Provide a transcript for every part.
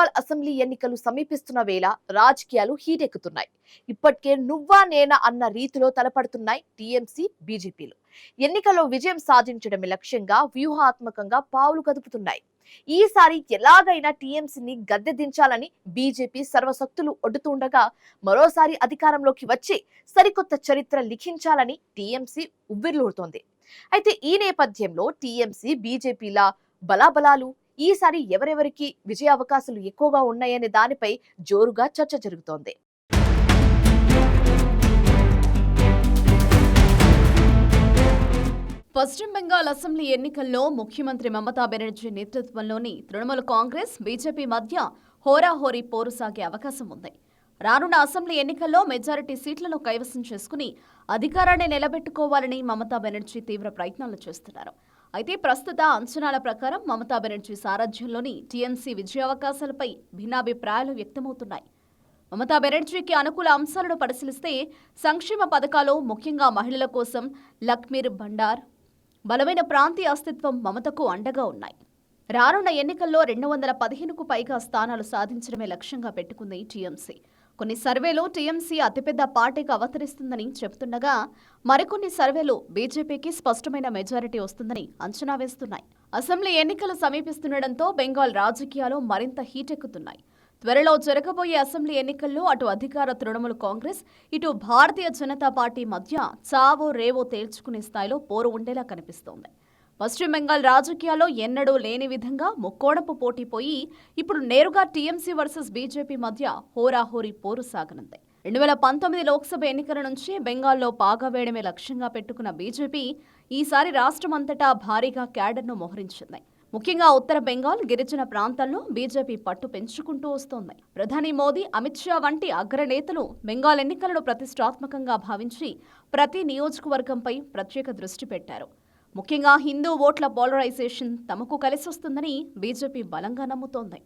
Bengal assembly ఎన్నికలు సమీపిస్తున్న వేళ రాజకీయాలు హీటెక్కుతున్నాయి. ఇప్పటికే నువ్వా నేనా అన్న రీతిలో తలపడుతున్నాయి టీఎంసీ బీజేపీలు. ఎన్నికల్లో విజయం సాధించడమే లక్ష్యంగా వ్యూహాత్మకంగా పావులు కదుపుతున్నాయి. ఈసారి ఎలాగైనా టీఎంసీని గద్దె దించాలని బీజేపీ సర్వశక్తులు ఒడ్డుతుండగా, మరోసారి అధికారంలోకి వచ్చి సరికొత్త చరిత్ర లిఖించాలని టీఎంసీ ఉవ్విర్లూరుతోంది. అయితే ఈ నేపథ్యంలో టీఎంసీ బీజేపీల బలాబలాలు, ఈసారి ఎవరెవరికి విజయ అవకాశాలు ఎక్కువగా ఉన్నాయనే దానిపై జోరుగా చర్చ జరుగుతోంది. పశ్చిమ బెంగాల్ అసెంబ్లీ ఎన్నికల్లో ముఖ్యమంత్రి మమతా బెనర్జీ నేతృత్వంలోని తృణమూల్ కాంగ్రెస్, బీజేపీ మధ్య హోరాహోరీ పోరు సాగే అవకాశం ఉంది. రానున్న అసెంబ్లీ ఎన్నికల్లో మెజారిటీ సీట్లను కైవసం చేసుకుని అధికారాన్ని నిలబెట్టుకోవాలని మమతా బెనర్జీ తీవ్ర ప్రయత్నాలు చేస్తున్నారు. అయితే ప్రస్తుత అంచనాల ప్రకారం మమతా బెనర్జీ సారథ్యంలోని టీఎంసీ విజయావకాశాలపై భిన్నాభిప్రాయాలు వ్యక్తమవుతున్నాయి. మమతా బెనర్జీకి అనుకూల అంశాలను పరిశీలిస్తే సంక్షేమ పథకాలు, ముఖ్యంగా మహిళల కోసం లఖ్మీర్ భండార్, బలమైన ప్రాంతీయ అస్తిత్వం మమతకు అండగా ఉన్నాయి. రానున్న ఎన్నికల్లో 215కు పైగా స్థానాలు సాధించడమే లక్ష్యంగా పెట్టుకుంది టీఎంసీ. కొన్ని సర్వేలు టీఎంసీ అతిపెద్ద పార్టీగా అవతరిస్తుందని చెబుతుండగా, మరికొన్ని సర్వేలు బీజేపీకి స్పష్టమైన మెజారిటీ వస్తుందని అంచనా వేస్తున్నాయి. అసెంబ్లీ ఎన్నికలు సమీపిస్తుండటంతో బెంగాల్ రాజకీయాలు మరింత హీటెక్కుతున్నాయి. త్వరలో జరగబోయే అసెంబ్లీ ఎన్నికల్లో అటు అధికార తృణమూల్ కాంగ్రెస్, ఇటు భారతీయ జనతా పార్టీ మధ్య చావో రేవో తేల్చుకునే స్థాయిలో పోరు ఉండేలా కనిపిస్తోంది. పశ్చిమ బెంగాల్ రాజకీయాల్లో ఎన్నడూ లేని విధంగా ముక్కోణపు పోటీ పోయి ఇప్పుడు నేరుగా టీఎంసీ వర్సెస్ బీజేపీ మధ్య హోరాహోరీ పోరు సాగనుంది. 2019 లోక్సభ ఎన్నికల నుంచి బెంగాల్లో పాగా వేయడమే లక్ష్యంగా పెట్టుకున్న బీజేపీ ఈసారి రాష్ట్రమంతటా భారీగా క్యాడర్ను మోహరించింది. ముఖ్యంగా ఉత్తర బెంగాల్, గిరిజన ప్రాంతాల్లో బీజేపీ పట్టు పెంచుకుంటూ వస్తోంది. ప్రధాని మోదీ, అమిత్ షా వంటి అగ్రనేతలు బెంగాల్ ఎన్నికలను ప్రతిష్టాత్మకంగా భావించి ప్రతి నియోజకవర్గంపై ప్రత్యేక దృష్టి పెట్టారు. ముఖ్యంగా హిందూ ఓట్ల పోలరైజేషన్ తమకు కలిసొస్తుందని బీజేపీ బలంగా నమ్ముతోంది.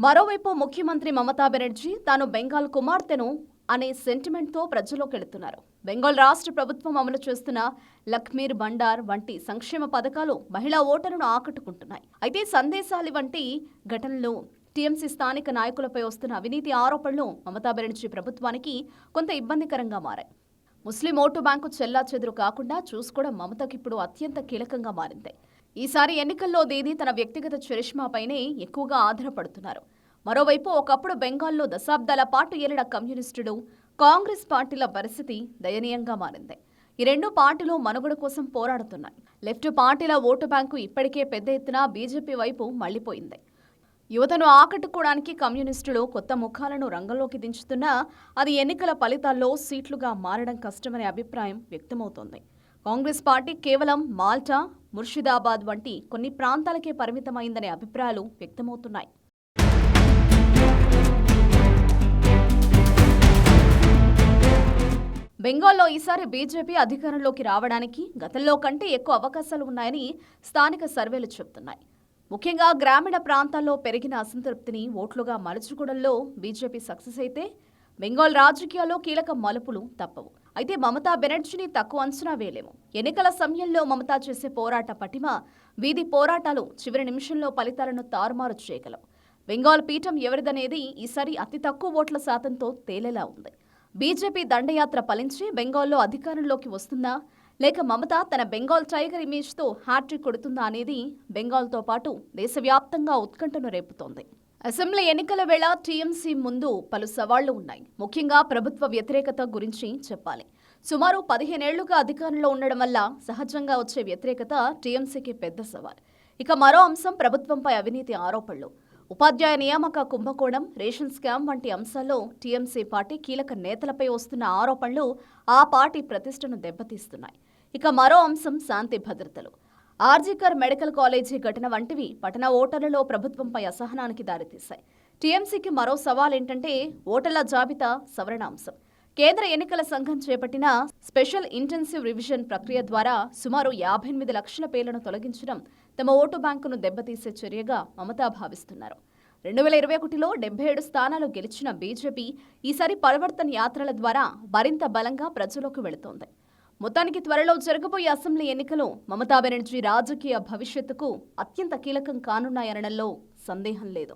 మరోవైపు ముఖ్యమంత్రి మమతా బెనర్జీ తాను బెంగాల్ కుమార్తెను అనే సెంటిమెంట్తో ప్రజల్లోకి వెళుతున్నారు. బెంగాల్ రాష్ట్ర ప్రభుత్వం అమలు చేస్తున్న లఖ్మీర్ భండార్ వంటి సంక్షేమ పథకాలు మహిళా ఓటరును ఆకట్టుకుంటున్నాయి. అయితే సందేశాలి వంటి ఘటనలు, టీఎంసీ స్థానిక నాయకులపై వస్తున్న అవినీతి ఆరోపణలు మమతా బెనర్జీ ప్రభుత్వానికి కొంత ఇబ్బందికరంగా మారాయి. ముస్లిం ఓటు బ్యాంకు చెల్లాచెదురు కాకుండా చూసుకోవడం మమతకిప్పుడు అత్యంత కీలకంగా మారింది. ఈసారి ఎన్నికల్లో దీదీ తన వ్యక్తిగత చరిష్మాపైనే ఎక్కువగా ఆధారపడుతున్నారు. మరోవైపు ఒకప్పుడు బెంగాల్లో దశాబ్దాల పాటు ఏలిన కమ్యూనిస్టులు, కాంగ్రెస్ పార్టీల పరిస్థితి దయనీయంగా మారింది. ఈ రెండు పార్టీలు మనుగడ కోసం పోరాడుతున్నాయి. లెఫ్ట్ పార్టీల ఓటు బ్యాంకు ఇప్పటికే పెద్ద ఎత్తున బీజేపీ వైపు మళ్లిపోయింది. యువతను ఆకట్టుకోవడానికి కమ్యూనిస్టులు కొత్త ముఖాలను రంగంలోకి దించుతున్నా అది ఎన్నికల ఫలితాల్లో సీట్లుగా మారడం కష్టమనే అభిప్రాయం వ్యక్తమవుతోంది. కాంగ్రెస్ పార్టీ కేవలం మాల్టా, ముర్షిదాబాద్ వంటి కొన్ని ప్రాంతాలకే పరిమితమైందనే అభిప్రాయాలు వ్యక్తమవుతున్నాయి. బెంగాల్లో ఈసారి బీజేపీ అధికారంలోకి రావడానికి గతంలో కంటే ఎక్కువ అవకాశాలు ఉన్నాయని స్థానిక సర్వేలు చెబుతున్నాయి. ముఖ్యంగా గ్రామీణ ప్రాంతాల్లో పెరిగిన అసంతృప్తిని ఓట్లుగా మలుచుకోవడంలో బీజేపీ సక్సెస్ అయితే బెంగాల్ రాజకీయాల్లో కీలక మలుపులు తప్పవు. అయితే మమతా బెనర్జీని తక్కువ అంచనా వేయలేము. ఎన్నికల సమయంలో మమతా చేసే పోరాట పటిమ, వీధి పోరాటాలు చివరి నిమిషంలో ఫలితాలను తారుమారు చేయగలవు. బెంగాల్ పీఠం ఎవరిదనేది ఈసారి అతి తక్కువ ఓట్ల శాతంతో తేలేలా ఉంది. బీజేపీ దండయాత్ర ఫలించి బెంగాల్లో అధికారంలోకి వస్తుందా, లేక మమత తన బెంగాల్ టైగర్ ఇమేజ్తో హ్యాట్రిక్ కొడుతుందా అనేది బెంగాల్తో పాటు దేశవ్యాప్తంగా ఉత్కంఠను రేపుతోంది. అసెంబ్లీ ఎన్నికల వేళ టీఎంసీ ముందు పలు సవాళ్లు ఉన్నాయి. ముఖ్యంగా ప్రభుత్వ వ్యతిరేకత గురించి చెప్పాలి. సుమారు 15 ఏళ్లుగా అధికారంలో ఉండడం వల్ల సహజంగా వచ్చే వ్యతిరేకత టీఎంసీకి పెద్ద సవాల్. ఇక మరో అంశం ప్రభుత్వంపై అవినీతి ఆరోపణలు. ఉపాధ్యాయ నియామక కుంభకోణం, రేషన్ స్కామ్ వంటి అంశాల్లో టీఎంసీ పార్టీ కీలక నేతలపై వస్తున్న ఆరోపణలు ఆ పార్టీ ప్రతిష్టను దెబ్బతీస్తున్నాయి. ఇక మరో అంశం శాంతి భద్రతలు. ఆర్జీకర్ మెడికల్ కాలేజీ ఘటన వంటివి పట్టణ ఓటర్లలో ప్రభుత్వంపై అసహనానికి దారితీశాయి. టీఎంసీకి మరో సవాల్ ఏంటంటే ఓటర్ల జాబితా సవరణ అంశం. కేంద్ర ఎన్నికల సంఘం చేపట్టిన స్పెషల్ ఇంటెన్సివ్ రివిజన్ ప్రక్రియ ద్వారా సుమారు 58 లక్షల పేర్లను తొలగించడం తమ ఓటు బ్యాంకును దెబ్బతీసే చర్యగా మమతా భావిస్తున్నారు. 2021లో 77 స్థానాలు గెలిచిన బీజేపీ ఈసారి పరివర్తన్ యాత్రల ద్వారా మరింత బలంగా ప్రజలోకి వెళుతోంది. మొత్తానికి త్వరలో జరగబోయే అసెంబ్లీ ఎన్నికలు మమతా బెనర్జీ రాజకీయ భవిష్యత్తుకు అత్యంత కీలకం కానున్నాయనడంలో సందేహం లేదు.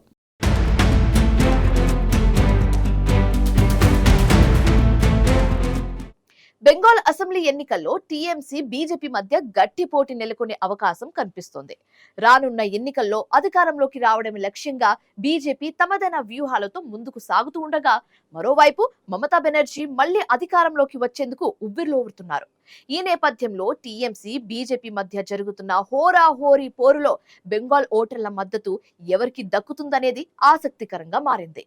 బెంగాల్ అసెంబ్లీ ఎన్నికల్లో టీఎంసీ బీజేపీ మధ్య గట్టి పోటీ నెలకొనే అవకాశం కనిపిస్తోంది. రానున్న ఎన్నికల్లో అధికారంలోకి రావడం లక్ష్యంగా బీజేపీ తమదైన వ్యూహాలతో ముందుకు సాగుతూ ఉండగా, మరోవైపు మమతా బెనర్జీ మళ్లీ అధికారంలోకి వచ్చేందుకు ఉవ్విర్లూరుతున్నారు. ఈ నేపథ్యంలో టీఎంసీ బీజేపీ మధ్య జరుగుతున్న హోరాహోరీ పోరులో బెంగాల్ ఓటర్ల మద్దతు ఎవరికి దక్కుతుందనేది ఆసక్తికరంగా మారింది.